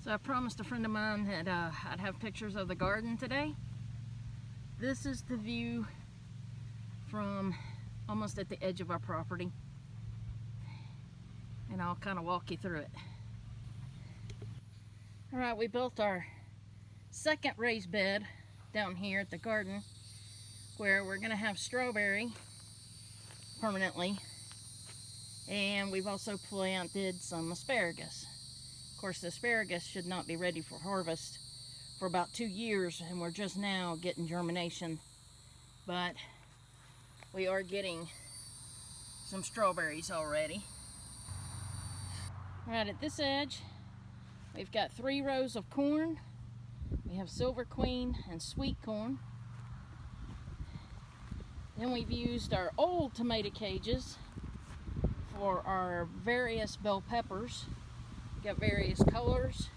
So I promised a friend of mine that I'd have pictures of the garden today. This is the view from almost at the edge of our property. And I'll kind of walk you through it. Alright, we built our second raised bed down here at the garden where we're going to have strawberry permanently. And we've also planted some asparagus. Of course, the asparagus should not be ready for harvest for about 2 years, and we're just now getting germination. But we are getting some strawberries already. Right at this edge, we've got 3 rows of corn. We have silver queen and sweet corn. Then we've used our old tomato cages for our various bell peppers. Got various colors.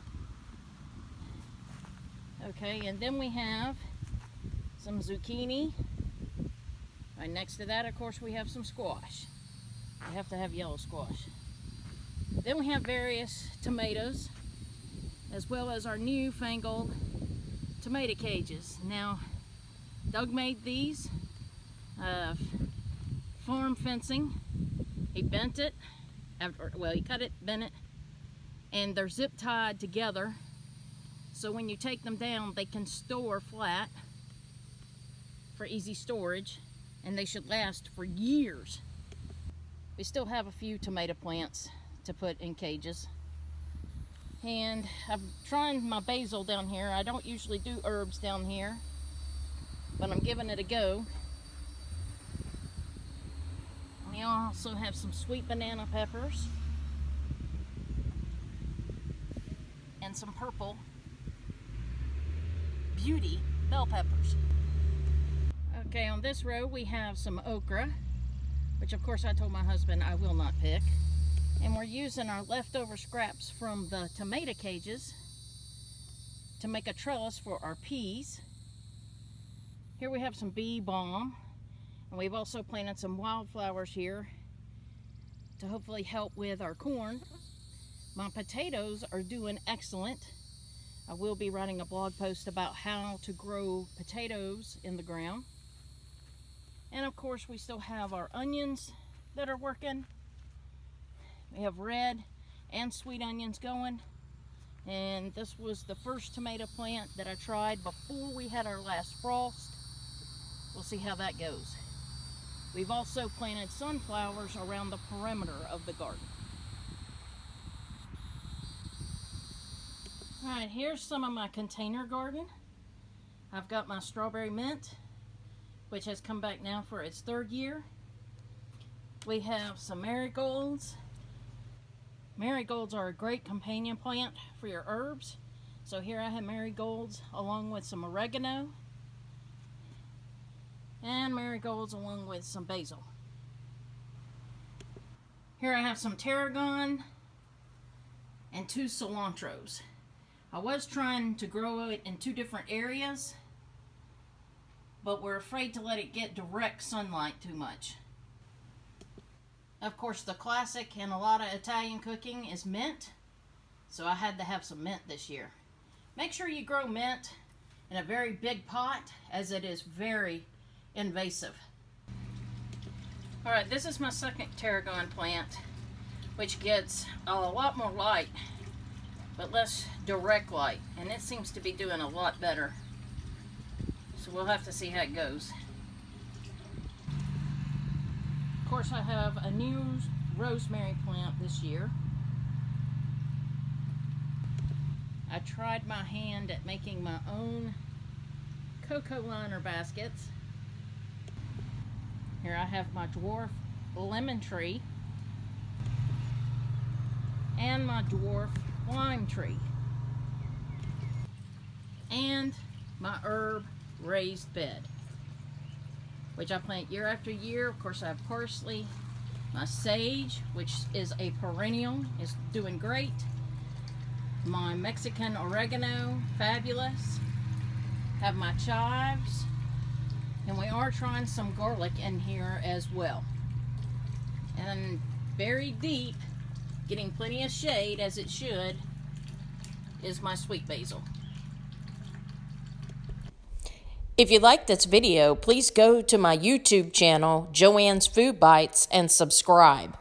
Okay, and then we have some zucchini. Right next to that, of course, we have some squash. We have to have yellow squash. Then we have various tomatoes, as well as our newfangled tomato cages. Now, Doug made these farm fencing. He bent it, he cut it, bent it, and they're zip tied together. So when you take them down, they can store flat for easy storage, and they should last for years. We still have a few tomato plants to put in cages. And I'm trying my basil down here. I don't usually do herbs down here, but I'm giving it a go. We also have some sweet banana peppers and some purple beauty bell peppers. Okay, on this row we have some okra, which of course I told my husband I will not pick. And we're using our leftover scraps from the tomato cages to make a trellis for our peas. Here we have some bee balm, and we've also planted some wildflowers here to hopefully help with our corn. My potatoes are doing excellent. I will be writing a blog post about how to grow potatoes in the ground. And of course we still have our onions that are working. We have red and sweet onions going. And this was the first tomato plant that I tried before we had our last frost. We'll see how that goes. We've also planted sunflowers around the perimeter of the garden. Alright, here's some of my container garden. I've got my strawberry mint, which has come back now for its 3rd year. We have some marigolds. Marigolds are a great companion plant for your herbs. So here I have marigolds along with some oregano. And marigolds along with some basil. Here I have some tarragon and 2 cilantros. I was trying to grow it in 2 different areas, but we're afraid to let it get direct sunlight too much. Of course, the classic in a lot of Italian cooking is mint, so I had to have some mint this year. Make sure you grow mint in a very big pot, as it is very invasive. Alright, this is my second tarragon plant, which gets a lot more light, but less direct light, and it seems to be doing a lot better. So we'll have to see how it goes. Of course, I have a new rosemary plant this year. I tried my hand at making my own cocoa liner baskets. Here I have my dwarf lemon tree and my dwarf lime tree and my herb raised bed, which I plant year after year. Of course, I have parsley, my sage, which is a perennial, is doing great. My Mexican oregano, fabulous. Have my chives, and we are trying some garlic in here as well. And buried deep, getting plenty of shade as it should, is my sweet basil. If you like this video, please go to my YouTube channel, Joanne's Food Bites, and subscribe.